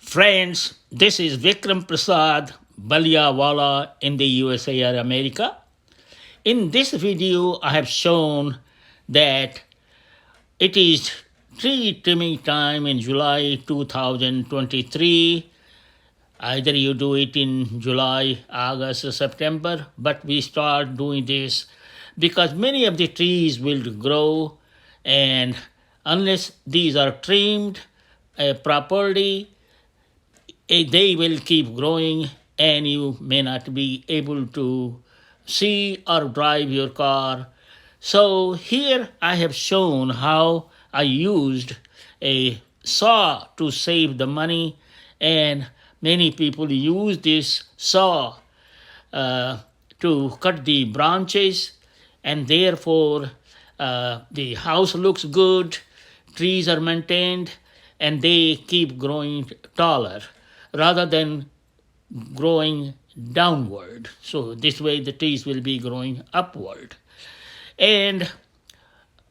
Friends, this is Vikram Prasad Baliawala in the USA or America. In this video, I have shown that it is tree trimming time in July 2023. Either you do it in July, August, or September, but we start doing this because many of the trees will grow, and unless these are trimmed properly, they will keep growing and you may not be able to see or drive your car. So here I have shown how I used a saw to save the money, and many people use this saw uh, to cut the branches, and therefore the house looks good, trees are maintained, and they keep growing taller rather than growing downward. So this way the trees will be growing upward. And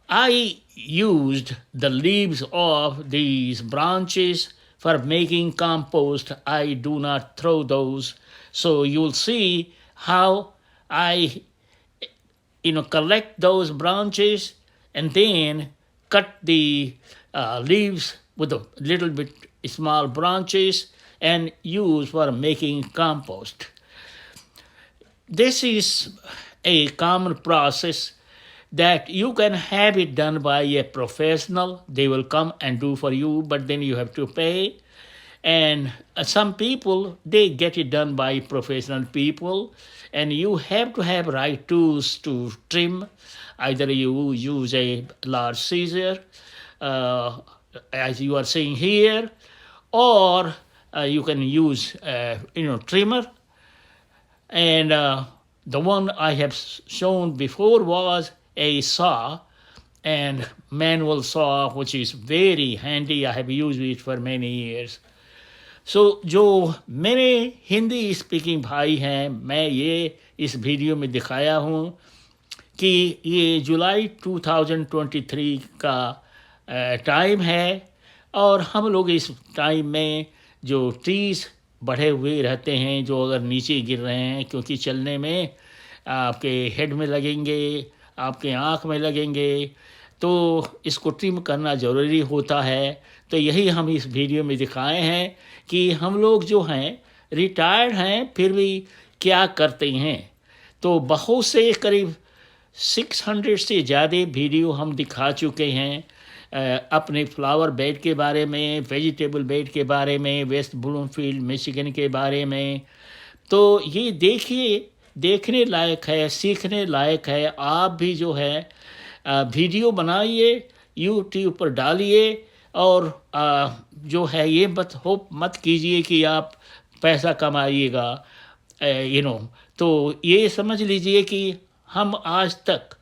I used the leaves of these branches for making compost. I do not throw those. So you'll see how I collect those branches and then cut the leaves with a little bit small branches and use for making compost. This is a common process that you can have it done by a professional. They will come and do for you, but then you have to pay. And some people, they get it done by professional people, and you have to have right tools to trim. Either you use a large scissor, as you are seeing here, or you can use trimmer. And the one I have shown before was a saw, and manual saw, which is very handy. I have used it for many years. सो जो मेरे Hindi speaking भाई हैं, मैं ये इस video में दिखाया हूँ कि ये जुलाई 2023 का टाइम है, और हम लोग इस टाइम में जो ट्रीज बढ़े हुए रहते हैं, जो अगर नीचे गिर रहे हैं, क्योंकि चलने में आपके हेड में लगेंगे, आपके आँख में लगेंगे, तो इसको ट्रिम करना ज़रूरी होता है. तो यही हम इस वीडियो में दिखाए हैं कि हम लोग जो हैं रिटायर्ड हैं फिर भी क्या करते हैं. तो बहुत से करीब 600 से ज़्यादा वीडियो हम दिखा चुके हैं अपने फ्लावर बेड के बारे में, वेजिटेबल बेड के बारे में, वेस्ट ब्लूमफील्ड मिशिगन के बारे में. तो ये देखिए, देखने लायक है, सीखने लायक है. आप भी जो है वीडियो बनाइए, यूट्यूब पर डालिए, और जो है ये मत कीजिए कि आप पैसा कमाइएगा. तो ये समझ लीजिए कि हम आज तक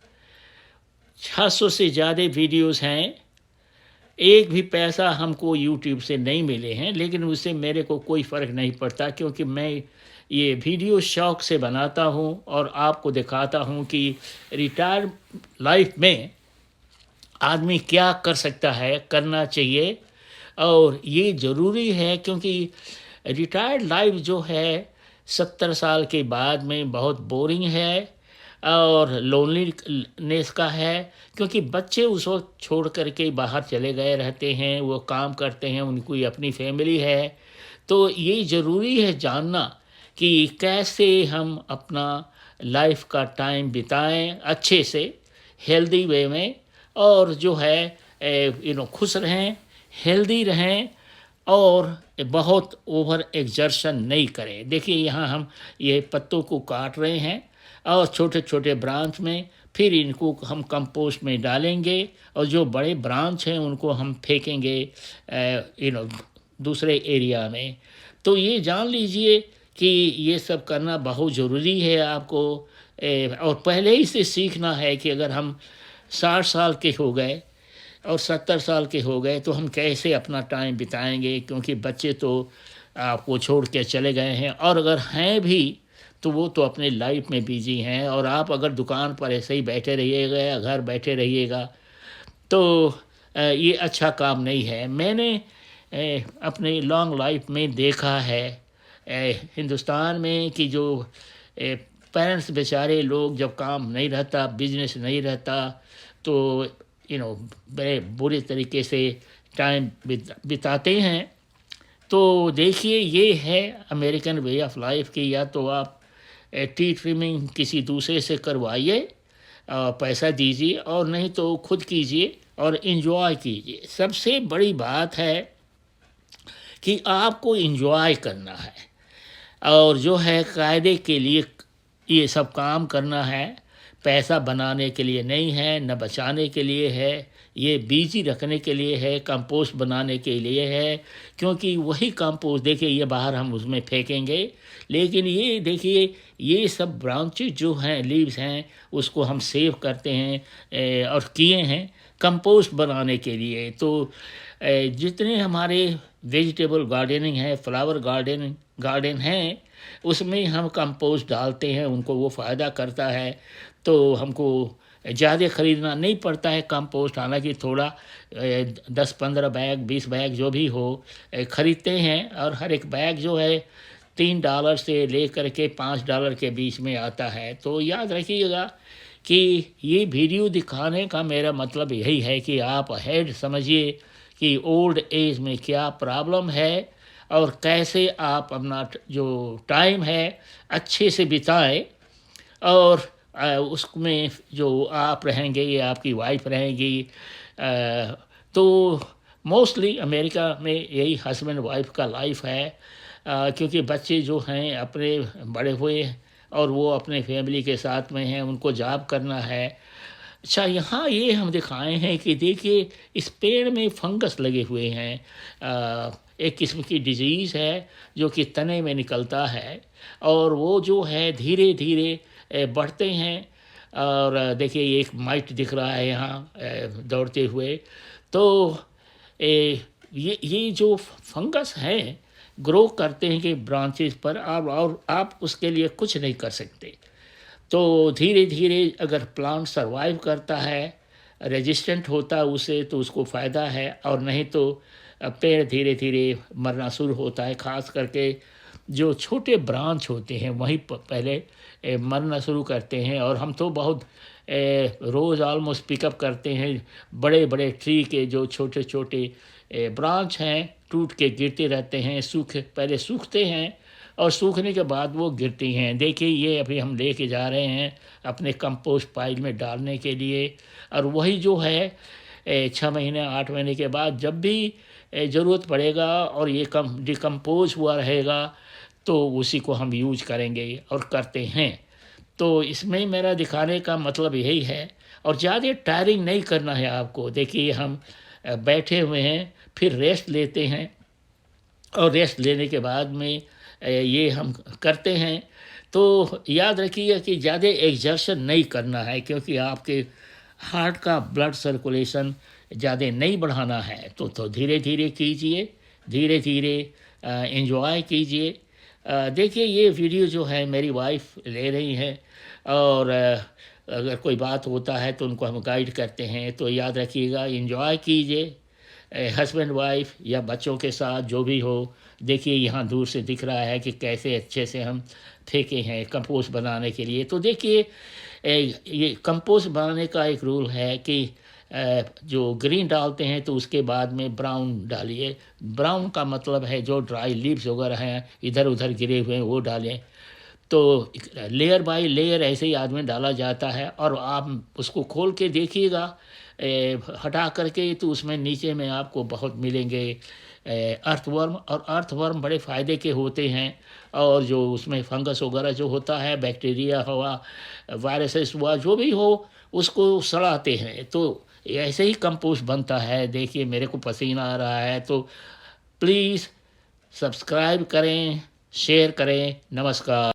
600 से ज़्यादा वीडियोस हैं, एक भी पैसा हमको यूट्यूब से नहीं मिले हैं, लेकिन उससे मेरे को कोई फ़र्क नहीं पड़ता, क्योंकि मैं ये वीडियो शौक़ से बनाता हूँ और आपको दिखाता हूँ कि रिटायर लाइफ में आदमी क्या कर सकता है, करना चाहिए. और ये ज़रूरी है, क्योंकि रिटायर्ड लाइफ जो है 70 साल के बाद में बहुत बोरिंग है और लोनलीनेस का है, क्योंकि बच्चे उस वक्त छोड़ करके बाहर चले गए रहते हैं, वो काम करते हैं, उनकी अपनी फैमिली है. तो ये ज़रूरी है जानना कि कैसे हम अपना लाइफ का टाइम बिताएं अच्छे से, हेल्दी वे में, और जो है खुश रहें, हेल्दी रहें, और बहुत ओवर एक्सर्शन नहीं करें. देखिए यहाँ हम ये पत्तों को काट रहे हैं और छोटे छोटे ब्रांच में, फिर इनको हम कंपोस्ट में डालेंगे, और जो बड़े ब्रांच हैं उनको हम फेंकेंगे दूसरे एरिया में. तो ये जान लीजिए कि ये सब करना बहुत ज़रूरी है आपको. और पहले ही से सीखना है कि अगर हम 60 साल के हो गए और 70 साल के हो गए तो हम कैसे अपना टाइम बिताएंगे, क्योंकि बच्चे तो आपको छोड़ के चले गए हैं, और अगर हैं भी तो वो तो अपने लाइफ में बिजी हैं. और आप अगर दुकान पर ऐसे ही बैठे रहिएगा या घर बैठे रहिएगा तो ये अच्छा काम नहीं है. मैंने अपने लॉन्ग लाइफ में देखा है हिंदुस्तान में कि जो पेरेंट्स बेचारे लोग जब काम नहीं रहता, बिजनेस नहीं रहता, तो बड़े बुरे तरीके से टाइम बिताते हैं। तो देखिए ये है अमेरिकन वे ऑफ लाइफ की, या तो आप टी ट्रिमिंग किसी दूसरे से करवाइए, पैसा दीजिए, और नहीं तो खुद कीजिए और इन्जॉय कीजिए। सबसे बड़ी बात है कि आपको इन्जॉय करना है, और जो है कायदे के लिए ये सब काम करना है, पैसा बनाने के लिए नहीं है, न बचाने के लिए है। ये बिजी रखने के लिए है, कंपोस्ट बनाने के लिए है, क्योंकि वही कंपोस्ट देखिए ये बाहर हम उसमें फेंकेंगे, लेकिन ये देखिए ये सब ब्रांचेज जो हैं, लीव्स हैं, उसको हम सेव करते हैं और किए हैं कंपोस्ट बनाने के लिए। तो जितने हमारे वेजिटेबल गार्डनिंग है, फ्लावर गार्डन हैं, उसमें हम कंपोस्ट डालते हैं, उनको वो फ़ायदा करता है। तो हमको ज़्यादा ख़रीदना नहीं पड़ता है कंपोस्ट, हालांकि थोड़ा 10-15 बैग 20 बैग जो भी हो ख़रीदते हैं, और हर एक बैग जो है $3 से लेकर के $5 के बीच में आता है। तो याद रखिएगा कि ये वीडियो दिखाने का मेरा मतलब यही है कि आप अहेड समझिए कि ओल्ड एज में क्या प्रॉब्लम है, और कैसे आप अपना जो टाइम है अच्छे से बिताएं। और उसमें जो आप रहेंगे या आपकी वाइफ रहेंगी, तो मोस्टली अमेरिका में यही हस्बैंड वाइफ का लाइफ है, क्योंकि बच्चे जो हैं अपने बड़े हुए और वो अपने फैमिली के साथ में हैं, उनको जॉब करना है। अच्छा, यहाँ ये हम दिखाए हैं कि देखिए इस पेड़ में फंगस लगे हुए हैं, एक किस्म की डिजीज़ है जो कि तने में निकलता है, और वो जो है धीरे धीरे बढ़ते हैं। और देखिए एक माइट दिख रहा है यहाँ दौड़ते हुए। तो ये जो फंगस हैं ग्रो करते हैं कि ब्रांचेस पर, और आप उसके लिए कुछ नहीं कर सकते। तो धीरे धीरे अगर प्लांट सरवाइव करता है, रेजिस्टेंट होता है उसे, तो उसको फ़ायदा है, और नहीं तो पेड़ धीरे धीरे मरना शुरू होता है। ख़ास करके जो छोटे ब्रांच होते हैं वहीं पहले मरना शुरू करते हैं। और हम तो बहुत रोज़ ऑलमोस्ट पिकअप करते हैं बड़े बड़े ट्री के जो छोटे छोटे ब्रांच हैं, टूट के गिरते रहते हैं, पहले सूखते हैं और सूखने के बाद वो गिरती हैं। देखिए ये अभी हम लेके जा रहे हैं अपने कंपोस्ट पाइल में डालने के लिए, और वही जो है 6 महीने 8 महीने के बाद जब भी ज़रूरत पड़ेगा और ये डिकम्पोज हुआ रहेगा, तो उसी को हम यूज करेंगे और करते हैं। तो इसमें मेरा दिखाने का मतलब यही है, और ज़्यादा टायरिंग नहीं करना है आपको। देखिए हम बैठे हुए हैं, फिर रेस्ट लेते हैं, और रेस्ट लेने के बाद में ये हम करते हैं। तो याद रखिए कि ज़्यादा एक्सर्शन नहीं करना है, क्योंकि आपके हार्ट का ब्लड सर्कुलेशन ज़्यादा नहीं बढ़ाना है। तो धीरे धीरे कीजिए, धीरे धीरे एंजॉय कीजिए। देखिए ये वीडियो जो है मेरी वाइफ ले रही हैं, और अगर कोई बात होता है तो उनको हम गाइड करते हैं। तो याद रखिएगा, एंजॉय कीजिए हस्बैंड वाइफ या बच्चों के साथ जो भी हो। देखिए यहाँ दूर से दिख रहा है कि कैसे अच्छे से हम फेंके हैं कंपोस्ट बनाने के लिए। तो देखिए ये कंपोस्ट बनाने का एक रूल है कि जो ग्रीन डालते हैं तो उसके बाद में ब्राउन डालिए। ब्राउन का मतलब है जो ड्राई लीव्स वगैरह हैं इधर उधर गिरे हुए हैं वो डालें। तो लेयर बाय लेयर ऐसे ही आदमी डाला जाता है, और आप उसको खोल के देखिएगा हटा करके, तो उसमें नीचे में आपको बहुत मिलेंगे अर्थवर्म। और अर्थवर्म बड़े फ़ायदे के होते हैं, और जो उसमें फंगस वगैरह जो होता है, बैक्टीरिया हुआ, वायरसेस हुआ, जो भी हो उसको सड़ाते हैं। तो ऐसे ही कंपोस्ट बनता है। देखिए मेरे को पसीना आ रहा है, तो प्लीज़ सब्सक्राइब करें, शेयर करें। नमस्कार।